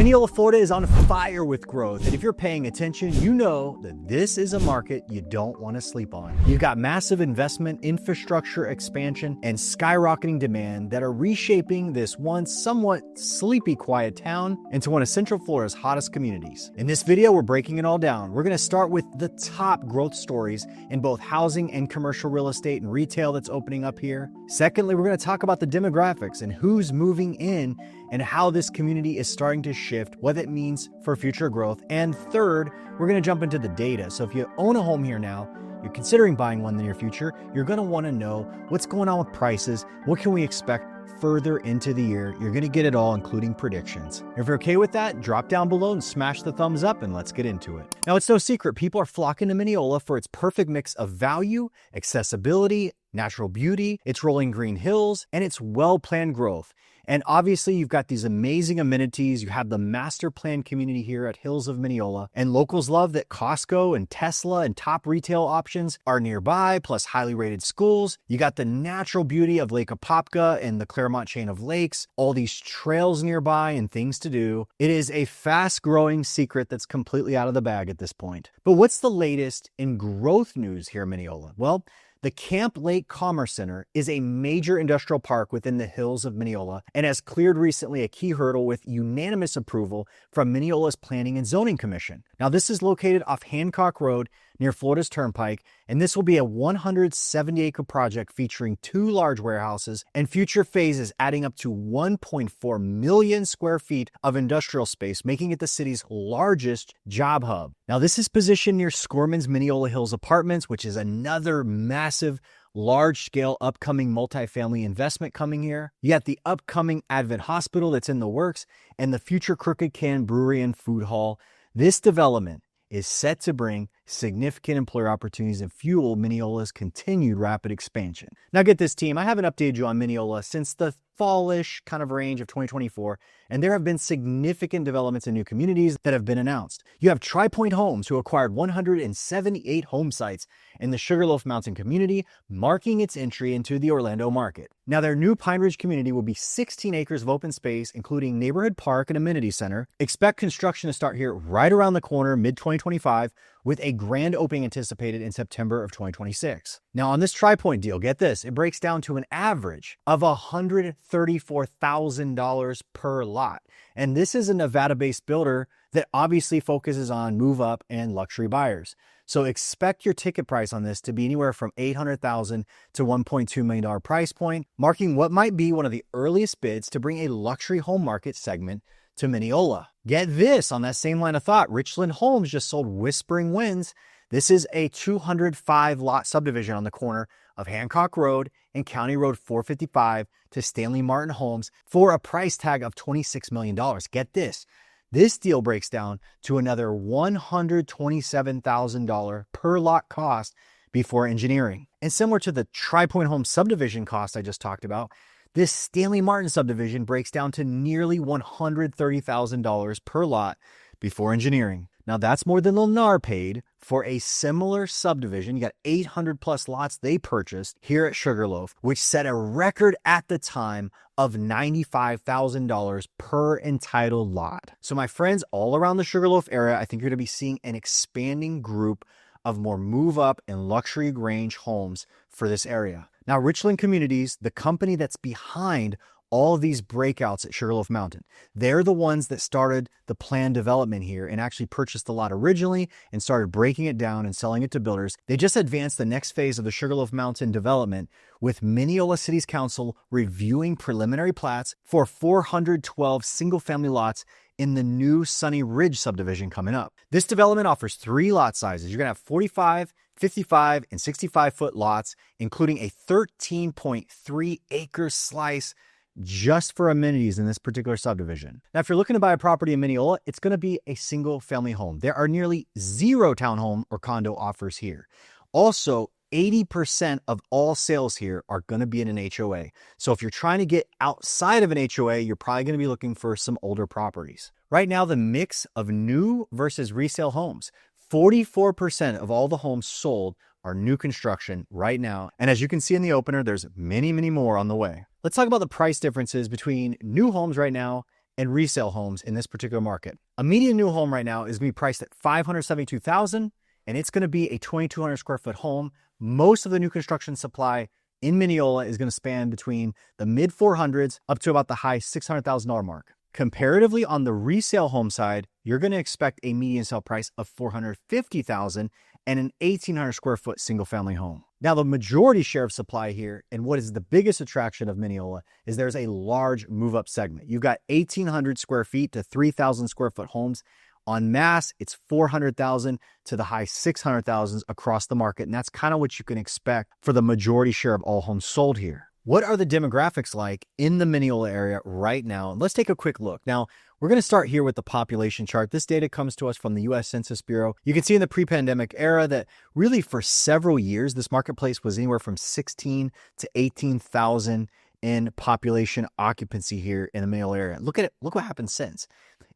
Minneola, Florida is on fire with growth, and if you're paying attention, you know that this is a market you don't want to sleep on. You've got massive investment, infrastructure expansion, and skyrocketing demand that are reshaping this once somewhat sleepy, quiet town into one of Central Florida's hottest communities. In this video, we're breaking it all down. We're going to start with the top growth stories in both housing and commercial real estate and retail that's opening up here. Secondly, we're going to talk about the demographics and who's moving in and how this community is starting to shift, what it means for future growth. And third, we're going to jump into the data. So if you own a home here now, you're considering buying one in the near future, you're going to want to know what's going on with prices, what can we expect further into the year. You're going to get it all, including predictions. If you're okay with that, drop down below and smash the thumbs up and let's get into it. Now, it's no secret, people are flocking to Minneola for its perfect mix of value, accessibility, natural beauty, its rolling green hills, and its well-planned growth. And obviously, you've got these amazing amenities. You have the master plan community here at Hills of Minneola. And locals love that Costco and Tesla and top retail options are nearby, plus highly rated schools. You got the natural beauty of Lake Apopka and the Clermont chain of lakes, all these trails nearby and things to do. It is a fast-growing secret that's completely out of the bag at this point. But what's the latest in growth news here in Minneola? Well, the Camp Lake Commerce Center is a major industrial park within the Hills of Minneola and has cleared recently a key hurdle with unanimous approval from Minneola's Planning and Zoning Commission. Now, this is located off Hancock Road near Florida's Turnpike, and this will be a 170-acre project featuring 2 large warehouses and future phases adding up to 1.4 million square feet of industrial space, making it the city's largest job hub. Now, this is positioned near Scorman's Minneola Hills Apartments, which is another massive, large-scale upcoming multifamily investment coming here. You got the upcoming Advent Hospital that's in the works and the future Crooked Can Brewery and Food Hall. This development is set to bring significant employer opportunities and fuel Minneola's continued rapid expansion. Now get this, team, I haven't updated you on Minneola since the fallish kind of range of 2024, and there have been significant developments in new communities that have been announced. You have Pointe Homes, who acquired 178 home sites in the Sugarloaf Mountain community, marking its entry into the Orlando market. Now, their new Pine Ridge community will be 16 acres of open space, including neighborhood park and amenity center. Expect construction to start here right around the corner, mid-2025, with a grand opening anticipated in September of 2026. Now, on this Pointe deal, get this, it breaks down to an average of $134,000 per lot. And this is a Nevada-based builder that obviously focuses on move-up and luxury buyers. So expect your ticket price on this to be anywhere from $800,000 to $1.2 million price point, marking what might be one of the earliest bids to bring a luxury home market segment to Minneola. Get this, on that same line of thought, Richland Homes just sold Whispering Winds. This is a 205 lot subdivision on the corner of Hancock Road and County Road 455 to Stanley Martin Homes for a price tag of $26 million. Get this. This deal breaks down to another $127,000 per lot cost before engineering. And similar to the Pointe Home subdivision cost I just talked about, this Stanley Martin subdivision breaks down to nearly $130,000 per lot before engineering. Now, that's more than Lennar paid for a similar subdivision. You got 800 plus lots they purchased here at Sugarloaf, which set a record at the time of $95,000 per entitled lot. So my friends all around the Sugarloaf area, I think you're going to be seeing an expanding group of more move-up and luxury range homes for this area. Now, Richland Communities, the company that's behind all of these breakouts at Sugarloaf Mountain, they're the ones that started the planned development here and actually purchased the lot originally and started breaking it down and selling it to builders. They just advanced the next phase of the Sugarloaf Mountain development, with Minneola City's Council reviewing preliminary plats for 412 single-family lots in the new Sunny Ridge subdivision coming up. This development offers 3 lot sizes. You're going to have 45, 55, and 65-foot lots, including a 13.3 acre slice just for amenities in this particular subdivision. Now, if you're looking to buy a property in Minneola, it's going to be a single family home. There are nearly 0 townhome or condo offers here. Also, 80% of all sales here are going to be in an HOA. So if you're trying to get outside of an HOA, you're probably going to be looking for some older properties. Right now, the mix of new versus resale homes, 44% of all the homes sold are new construction right now. And as you can see in the opener, there's many, many more on the way. Let's talk about the price differences between new homes right now and resale homes in this particular market. A median new home right now is going to be priced at $572,000, and it's going to be a 2,200 square foot home. Most of the new construction supply in Minneola is going to span between the mid 400s up to about the high $600,000 mark. Comparatively, on the resale home side, you're going to expect a median sale price of $450,000 and an 1,800 square foot single family home. Now, the majority share of supply here, and what is the biggest attraction of Minneola, is there's a large move-up segment. You've got 1,800 square feet to 3,000 square foot homes. En masse, it's 400,000 to the high 600,000s across the market, and that's kind of what you can expect for the majority share of all homes sold here. What are the demographics like in the Minneola area right now? Let's take a quick look. Now, we're going to start here with the population chart. This data comes to us from the U.S. Census Bureau. You can see in the pre-pandemic era that really for several years, this marketplace was anywhere from 16 to 18,000 in population occupancy here in the Minneola area. Look at it. Look what happened since.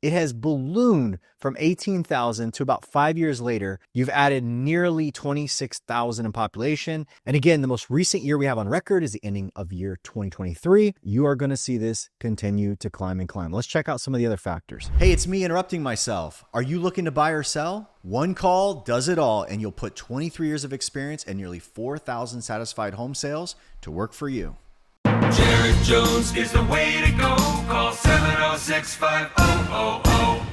It has ballooned from 18,000 to about 5 years later. You've added nearly 26,000 in population. And again, the most recent year we have on record is the ending of year 2023. You are going to see this continue to climb and climb. Let's check out some of the other factors. Hey, it's me interrupting myself. Are you looking to buy or sell? One call does it all, and you'll put 23 years of experience and nearly 4,000 satisfied home sales to work for you. Jared Jones is the way to go. Call 706-5000.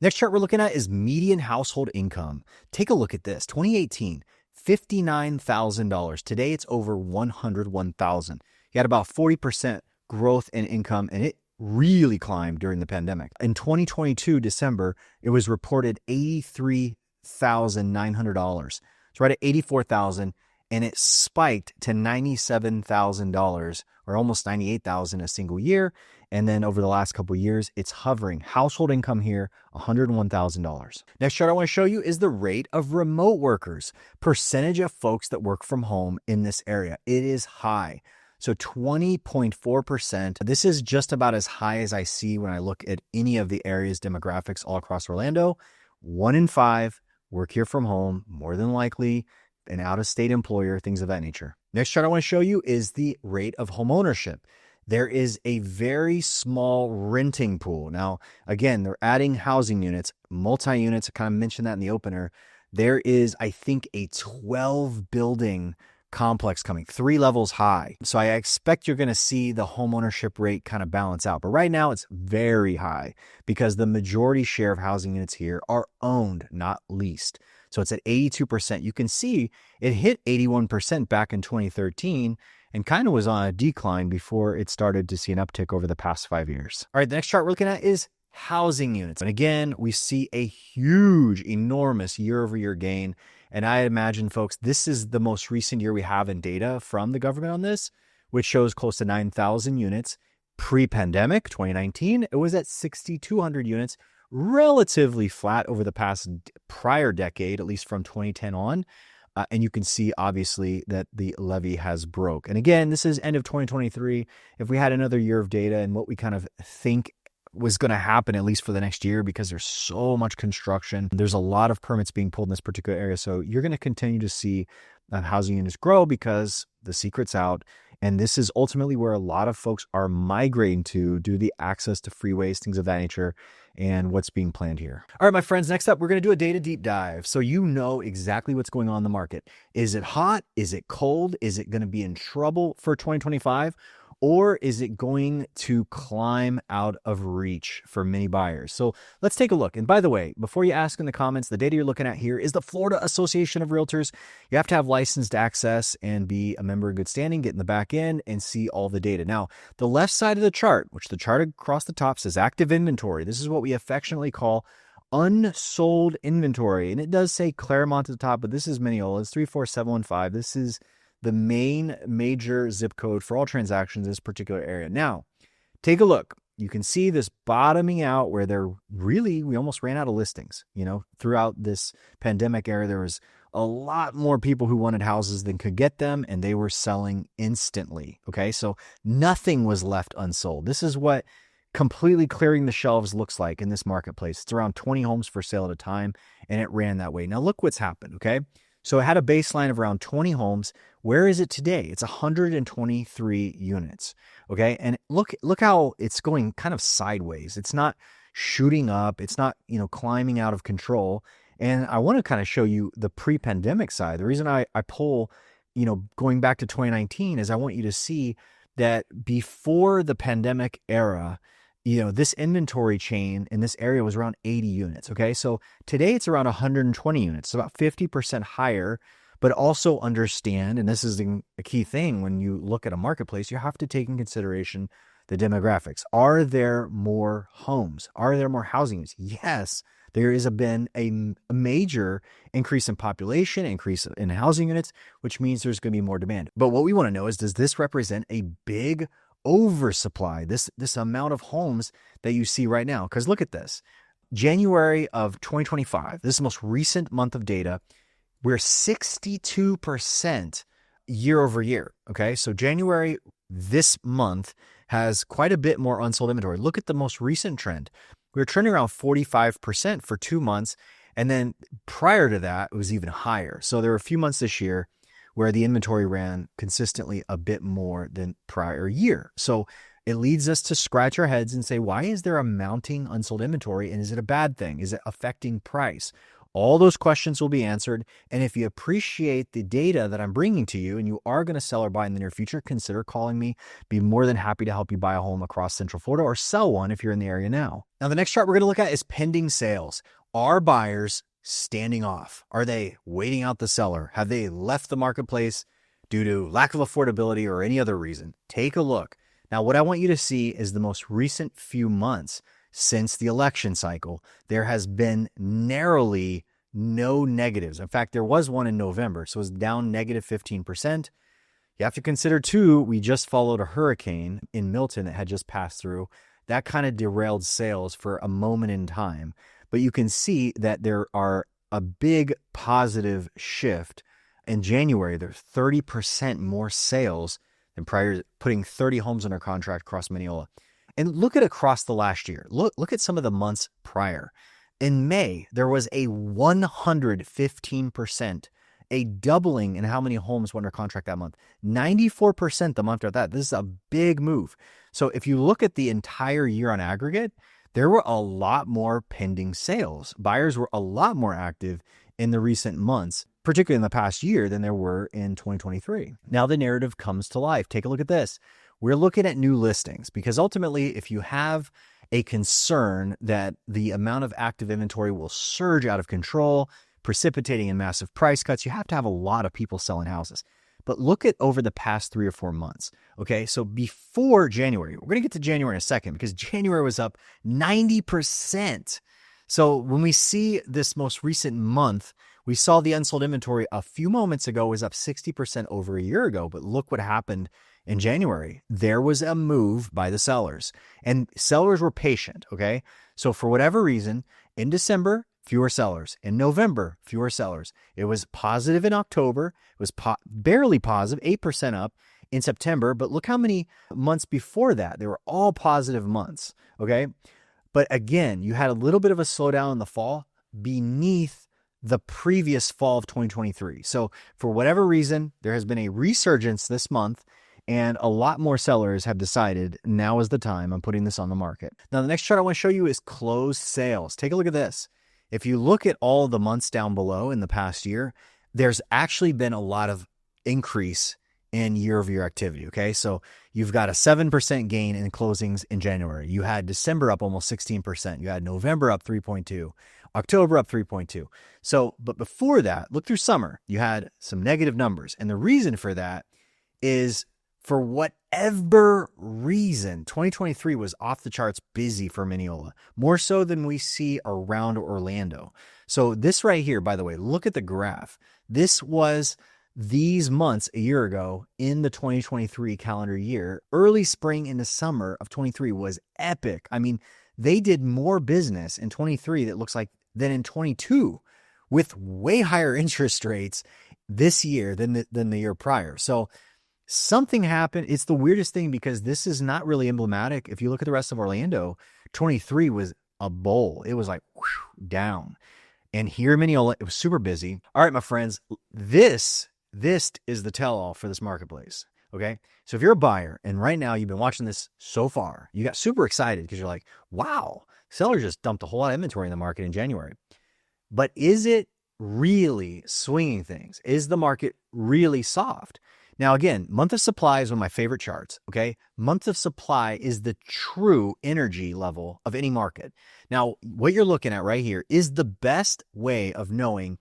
Next chart we're looking at is median household income. Take a look at this. 2018, $59,000. Today it's over $101,000. You had about 40% growth in income, and it really climbed during the pandemic. In 2022, December, it was reported $83,900. It's right at $84,000. And it spiked to $97,000 or almost $98,000 a single year. And then over the last couple of years, it's hovering. Household income here, $101,000. Next chart I want to show you is the rate of remote workers, percentage of folks that work from home in this area. It is high. So 20.4%. This is just about as high as I see when I look at any of the area's demographics all across Orlando. 1 in 5 work here from home, more than likely an out-of-state employer, things of that nature. Next chart I want to show you is the rate of homeownership. There is a very small renting pool. Now, again, they're adding housing units, multi-units. I kind of mentioned that in the opener. There is, I think, a 12-building complex coming, 3 levels high. So I expect you're going to see the homeownership rate kind of balance out. But right now, it's very high because the majority share of housing units here are owned, not leased. So it's at 82%. You can see it hit 81% back in 2013 and kind of was on a decline before it started to see an uptick over the past 5 years. All right, the next chart we're looking at is housing units. And again, we see a huge, enormous year-over-year gain. And I imagine, folks, this is the most recent year we have in data from the government on this, which shows close to 9,000 units. Pre-pandemic, 2019, it was at 6,200 units. Relatively flat over the prior decade, at least from 2010 on. And you can see, obviously, that the levee has broke. And again, this is end of 2023. If we had another year of data and what we kind of think was going to happen, at least for the next year, because there's so much construction, there's a lot of permits being pulled in this particular area. So you're going to continue to see housing units grow because the secret's out. And this is ultimately where a lot of folks are migrating to due to the access to freeways, things of that nature, and what's being planned here. All right, my friends, next up, we're going to do a data deep dive. So you know exactly what's going on in the market. Is it hot? Is it cold? Is it going to be in trouble for 2025? Or is it going to climb out of reach for many buyers? So let's take a look. And by the way, before you ask in the comments, the data you're looking at here is the Florida Association of Realtors. You have to have licensed access and be a member in good standing, get in the back end and see all the data. Now, the left side of the chart, which the chart across the top says active inventory. This is what we affectionately call unsold inventory. And it does say Clermont at the top, but this is Minneola. It's 34715. This is the main major zip code for all transactions in this particular area. Now, take a look. You can see this bottoming out where we almost ran out of listings. Throughout this pandemic era, there was a lot more people who wanted houses than could get them, and they were selling instantly. Okay, so nothing was left unsold. This is what completely clearing the shelves looks like in this marketplace. It's around 20 homes for sale at a time, and it ran that way. Now, look what's happened, okay? So it had a baseline of around 20 homes. Where is it today? It's 123 units. Okay. And look how it's going kind of sideways. It's not shooting up. It's not, climbing out of control. And I want to kind of show you the pre-pandemic side. The reason I pull, going back to 2019 is I want you to see that before the pandemic era, this inventory chain in this area was around 80 units. Okay. So today it's around 120 units, so about 50% higher, but also understand, and this is a key thing when you look at a marketplace, you have to take in consideration the demographics. Are there more homes? Are there more housing units? Yes, there has been a major increase in population, increase in housing units, which means there's going to be more demand. But what we want to know is, does this represent a big oversupply, this amount of homes that you see right now? Because look at this. January of 2025, this is the most recent month of data. We're 62% year over year. Okay. So January this month has quite a bit more unsold inventory. Look at the most recent trend. We were trending around 45% for 2 months. And then prior to that, it was even higher. So there were a few months this year where the inventory ran consistently a bit more than prior year. So it leads us to scratch our heads and say, why is there a mounting unsold inventory? And is it a bad thing? Is it affecting price? All those questions will be answered. And if you appreciate the data that I'm bringing to you and you are going to sell or buy in the near future, consider calling me. Be more than happy to help you buy a home across Central Florida or sell one if you're in the area now. Now, the next chart we're going to look at is pending sales. Are buyers standing off? Are they waiting out the seller? Have they left the marketplace due to lack of affordability or any other reason? Take a look. Now, what I want you to see is the most recent few months since the election cycle. There has been narrowly no negatives. In fact, there was one in November, so it was down negative 15%. You have to consider too, we just followed a hurricane in Milton that had just passed through. That kind of derailed sales for a moment in time. But you can see that there are a big positive shift. In January, there's 30% more sales than prior, putting 30 homes under contract across Minneola. And look at across the last year. Look at some of the months prior. In May, there was a 115%, a doubling in how many homes went under contract that month. 94% the month after that. This is a big move. So if you look at the entire year on aggregate, there were a lot more pending sales. Buyers were a lot more active in the recent months, particularly in the past year, than there were in 2023. Now the narrative comes to life. Take a look at this. We're looking at new listings because ultimately, if you have a concern that the amount of active inventory will surge out of control, precipitating in massive price cuts, you have to have a lot of people selling houses. But look at over the past 3 or 4 months. Okay, so before January, we're going to get to January in a second because January was up 90%. So when we see this most recent month, we saw the unsold inventory a few moments ago was up 60% over a year ago. But look what happened in January. There was a move by the sellers, and sellers were patient. Okay, so for whatever reason, in December, fewer sellers. In November, fewer sellers. It was positive in October. It was barely positive, 8% up in September. But look how many months before that, they were all positive months. Okay. But again, you had a little bit of a slowdown in the fall beneath the previous fall of 2023. So for whatever reason, there has been a resurgence this month, and a lot more sellers have decided now is the time. I'm putting this on the market. Now, the next chart I want to show you is closed sales. Take a look at this. If you look at all the months down below in the past year, there's actually been a lot of increase in year-over-year activity. Okay, so you've got a 7% gain in closings in January. You had December up almost 16%. You had November up 3.2%, October up 3.2%. So, but before that, look through summer, you had some negative numbers. And the reason for that is, for whatever reason, 2023 was off the charts busy for Minneola, more so than we see around Orlando. So this right here, by the way, look at the graph. This was these months a year ago in the 2023 calendar year. Early spring into summer of 23 was epic. I mean, they did more business in 23 that looks like than in 22, with way higher interest rates this year than the year prior. So something happened. It's the weirdest thing because this is not really emblematic. If you look at the rest of Orlando, 23 was a bowl. It was like whoosh, down. And here in Minneola, it was super busy. All right, my friends, this is the tell-all for this marketplace. Okay. So if you're a buyer and right now you've been watching this so far, you got super excited because you're like, wow, sellers just dumped a whole lot of inventory in the market in January. But is it really swinging things? Is the market really soft? Now, again, month of supply is one of my favorite charts. Okay. Month of supply is the true energy level of any market. Now, what you're looking at right here is the best way of knowing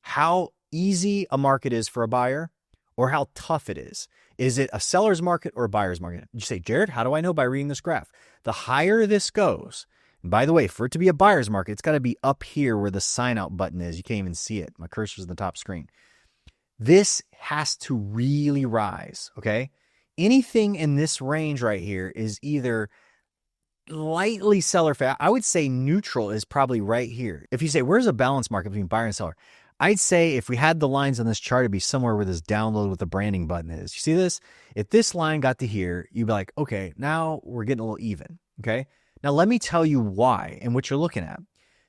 how easy a market is for a buyer or how tough it is. Is it a seller's market or a buyer's market? You say, Jared, how do I know? By reading this graph. The higher this goes, and by the way, for it to be a buyer's market, it's got to be up here where the sign out button is. You can't even see it. My cursor's on the top screen. This has to really rise, okay? Anything in this range right here is either lightly seller fat. I would say neutral is probably right here. If you say, where's a balanced market between buyer and seller? I'd say if we had the lines on this chart, it'd be somewhere where this download with the branding button is. You see this? If this line got to here, you'd be like, okay, now we're getting a little even, okay? Now let me tell you why and what you're looking at.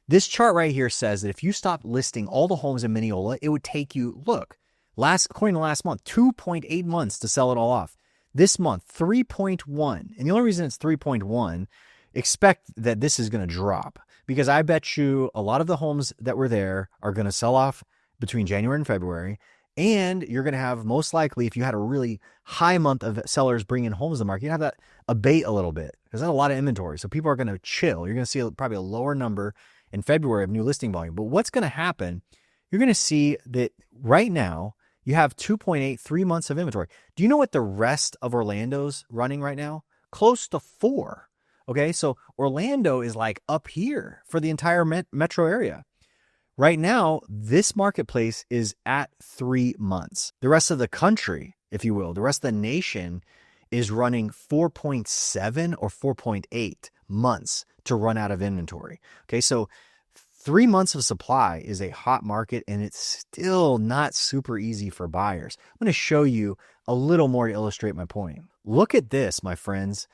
This chart right here says that if you stopped listing all the homes in Minneola, it would take you, look, according to last month, 2.8 months to sell it all off. This month, 3.1. And the only reason it's 3.1, expect that this is going to drop because I bet you a lot of the homes that were there are going to sell off between January and February. And you're going to have, most likely, if you had a really high month of sellers bringing homes to the market, you have that abate a little bit because that's a lot of inventory. So people are going to chill. You're going to see probably a lower number in February of new listing volume. But what's going to happen, you're going to see that right now, you have 2.8, 3 months of inventory. Do you know what the rest of Orlando's running right now? Close to 4. Okay, so Orlando is like up here for the entire metro area. Right now, this marketplace is at 3 months. The rest of the country, if you will, the rest of the nation is running 4.7 or 4.8 months to run out of inventory. Okay, so 3 months of supply is a hot market and it's still not super easy for buyers. I'm going to show you a little more to illustrate my point. Look at this, my friends.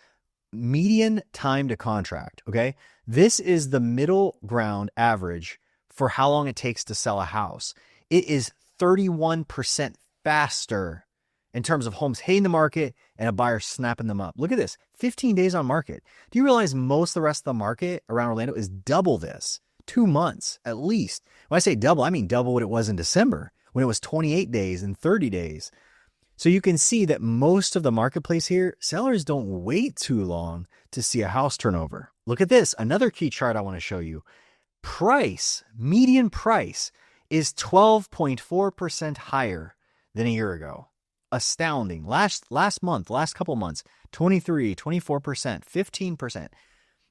Median time to contract, okay? This is the middle ground average for how long it takes to sell a house. It is 31% faster in terms of homes hitting the market and a buyer snapping them up. Look at this, 15 days on market. Do you realize most of the rest of the market around Orlando is double this? 2 months at least. When I say double, I mean double what it was in December when it was 28 days and 30 days. So you can see that most of the marketplace here, sellers don't wait too long to see a house turnover. Look at this, another key chart I want to show you. Price, median price is 12.4% higher than a year ago. Astounding. Last month, last couple months, 23, 24%, 15%.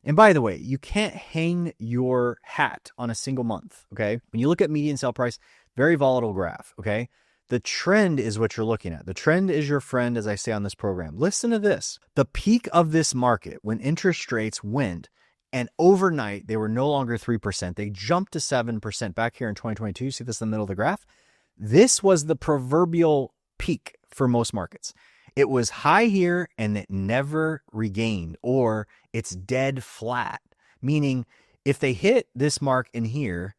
And by the way, you can't hang your hat on a single month, okay? When you look at median sale price, very volatile graph, okay? The trend is what you're looking at. The trend is your friend, as I say on this program. Listen to this. The peak of this market when interest rates went and overnight they were no longer 3%. They jumped to 7% back here in 2022. See this in the middle of the graph? This was the proverbial peak for most markets. It was high here and it never regained, or it's dead flat, meaning if they hit this mark in here,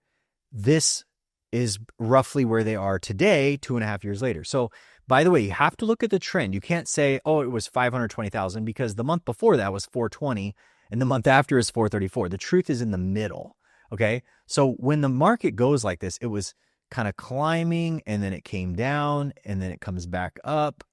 this is roughly where they are today, 2.5 years later. So by the way, you have to look at the trend. You can't say, oh, it was 520,000 because the month before that was 420 and the month after is 434. The truth is in the middle. Okay. So when the market goes like this, it was kind of climbing and then it came down and then it comes back up.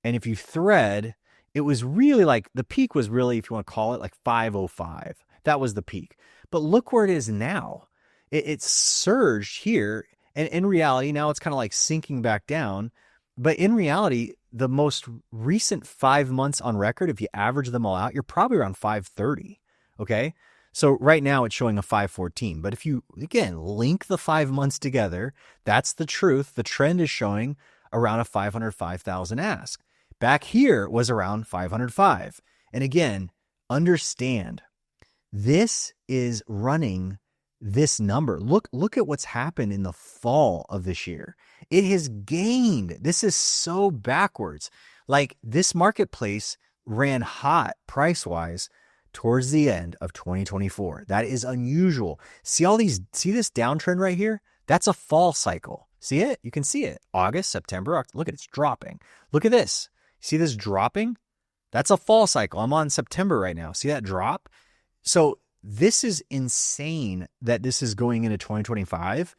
And if you thread, it was really like the peak was really, if you want to call it, like 505. That was the peak. But look where it is now. It surged here. And in reality, now it's kind of like sinking back down. But in reality, the most recent 5 months on record, if you average them all out, you're probably around 530. Okay. So right now it's showing a 514. But if you, again, link the 5 months together, that's the truth. The trend is showing around a 505,000 ask. Back here was around 505. And again, understand this is running this number. Look at what's happened in the fall of this year. It has gained. This is so backwards. Like this marketplace ran hot price-wise towards the end of 2024. That is unusual. See this downtrend right here? That's a fall cycle. See it? You can see it. August, September, look at it's dropping. Look at this. See this dropping? That's a fall cycle. I'm on September right now. See that drop? So this is insane that this is going into 2025,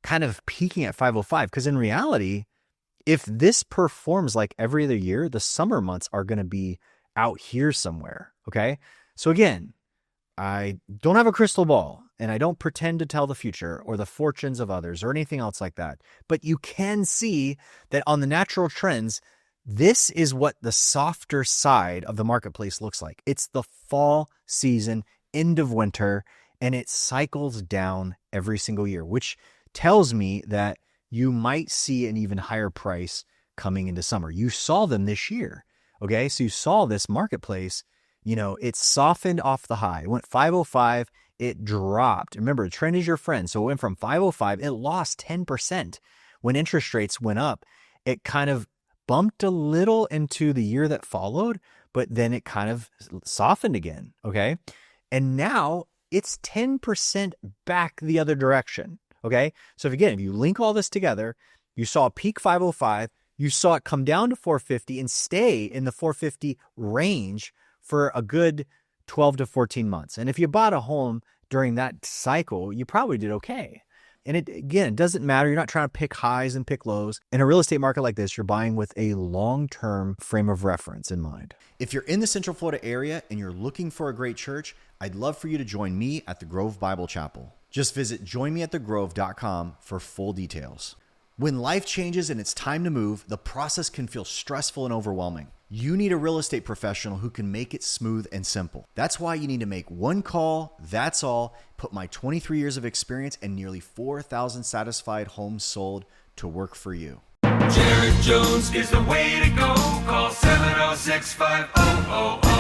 kind of peaking at 505. Because in reality, if this performs like every other year, the summer months are going to be out here somewhere. Okay. So again, I don't have a crystal ball and I don't pretend to tell the future or the fortunes of others or anything else like that. But you can see that on the natural trends, this is what the softer side of the marketplace looks like. It's the fall season, end of winter, and it cycles down every single year, which tells me that you might see an even higher price coming into summer. You saw them this year. Okay. So you saw this marketplace, it softened off the high. It went 505. It dropped. Remember, trend is your friend. So it went from 505. It lost 10% when interest rates went up. It kind of bumped a little into the year that followed, but then it kind of softened again. Okay. And now it's 10% back the other direction. Okay. So if you link all this together, you saw a peak 505, you saw it come down to 450 and stay in the 450 range for a good 12 to 14 months. And if you bought a home during that cycle, you probably did okay. And it doesn't matter. You're not trying to pick highs and pick lows. In a real estate market like this, you're buying with a long-term frame of reference in mind. If you're in the Central Florida area and you're looking for a great church, I'd love for you to join me at the Grove Bible Chapel. Just visit joinmeatthegrove.com for full details. When life changes and it's time to move, the process can feel stressful and overwhelming. You need a real estate professional who can make it smooth and simple. That's why you need to make one call, that's all, put my 23 years of experience and nearly 4,000 satisfied homes sold to work for you. Jared Jones is the way to go. Call 706-5000.